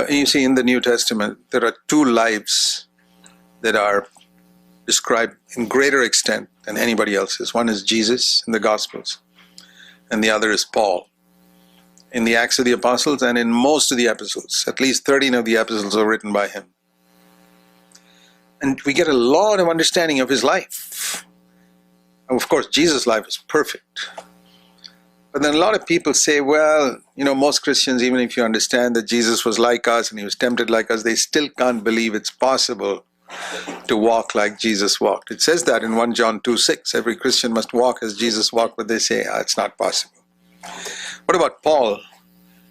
You see, in the New Testament, there are two lives that are described in greater extent than anybody else's. One is Jesus in the Gospels, and the other is Paul in the Acts of the Apostles and in most of the epistles. At least 13 of the epistles are written by him. And we get a lot of understanding of his life. Of course, Jesus' life is perfect. But then a lot of people say, well, most Christians, even if you understand that Jesus was like us and he was tempted like us, they still can't believe it's possible to walk like Jesus walked. It says that in 1 John 2:6. Every Christian must walk as Jesus walked, but they say, it's not possible. What about Paul? Do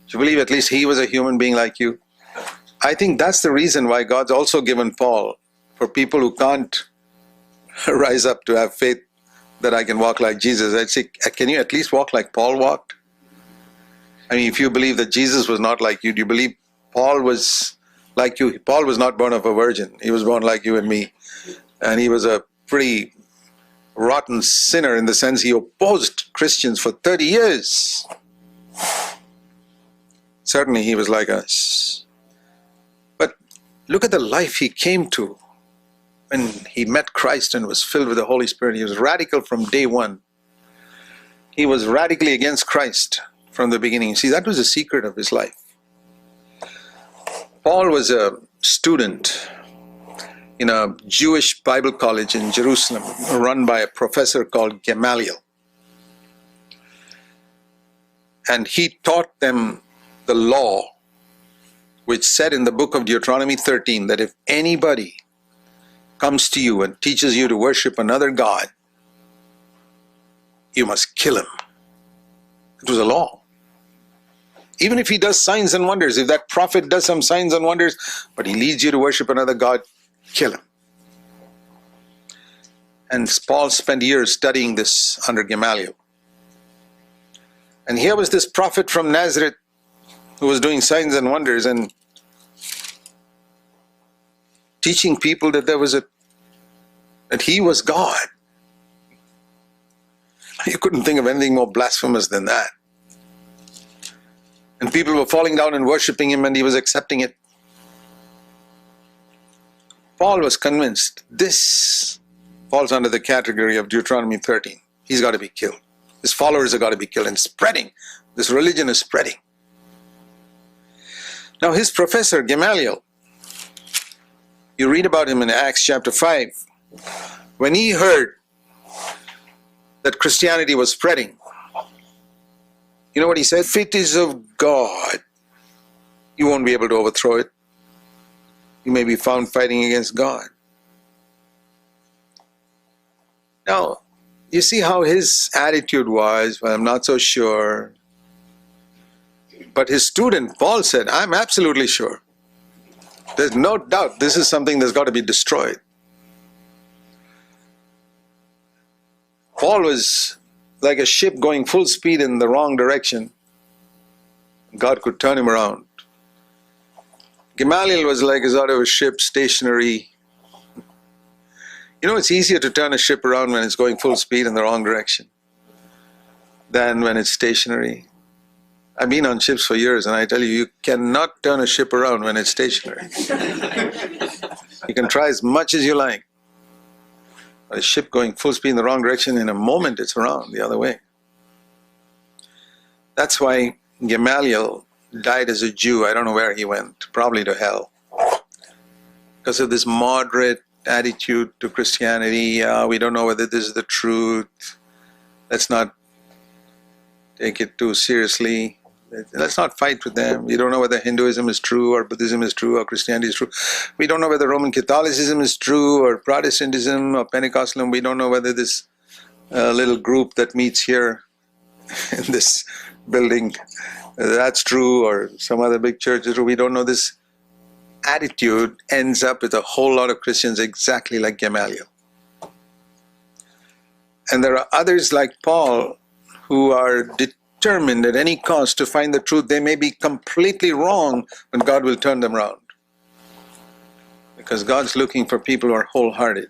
you believe at least he was a human being like you? I think that's the reason why God's also given Paul, for people who can't rise up to have faith that I can walk like Jesus. I'd say, can you at least walk like Paul walked? I mean, if you believe that Jesus was not like you, do you believe Paul was like you? Paul was not born of a virgin. He was born like you and me. And he was a pretty rotten sinner in the sense he opposed Christians for 30 years. Certainly he was like us. But look at the life he came to when he met Christ and was filled with the Holy Spirit. He was radical from day one. He was radically against Christ from the beginning. See, that was the secret of his life. Paul was a student in a Jewish Bible college in Jerusalem, run by a professor called Gamaliel. And he taught them the law, which said in the book of Deuteronomy 13 that if anybody comes to you and teaches you to worship another god, you must kill him. It was a law. Even if he does signs and wonders, if that prophet does some signs and wonders, but he leads you to worship another god, kill him. And Paul spent years studying this under Gamaliel. And here was this prophet from Nazareth who was doing signs and wonders and teaching people that that he was God. You couldn't think of anything more blasphemous than that. And people were falling down and worshiping him, and he was accepting it. Paul was convinced this falls under the category of Deuteronomy 13. He's got to be killed. His followers have got to be killed, and spreading. This religion is spreading. Now his professor, Gamaliel, you read about him in Acts chapter 5. When he heard that Christianity was spreading, you know what he said? If it is of God, you won't be able to overthrow it. You may be found fighting against God. Now, you see how his attitude was, well, I'm not so sure. But his student, Paul, said, I'm absolutely sure. There's no doubt this is something that's got to be destroyed. Paul was like a ship going full speed in the wrong direction. God could turn him around. Gamaliel was like a sort of a ship, stationary. It's easier to turn a ship around when it's going full speed in the wrong direction than when it's stationary. I've been on ships for years, and I tell you, you cannot turn a ship around when it's stationary. You can try as much as you like. A ship going full speed in the wrong direction, in a moment it's around the other way. That's why Gamaliel died as a Jew. I don't know where he went, probably to hell. Because of this moderate attitude to Christianity. We don't know whether this is the truth. Let's not take it too seriously. Let's not fight with them. We don't know whether Hinduism is true or Buddhism is true or Christianity is true. We don't know whether Roman Catholicism is true or Protestantism or Pentecostalism. We don't know whether this little group that meets here in this building, that's true, or some other big church is true. We don't know. This attitude ends up with a whole lot of Christians exactly like Gamaliel. And there are others like Paul who are determined at any cost to find the truth. They may be completely wrong, but God will turn them around. Because God's looking for people who are wholehearted.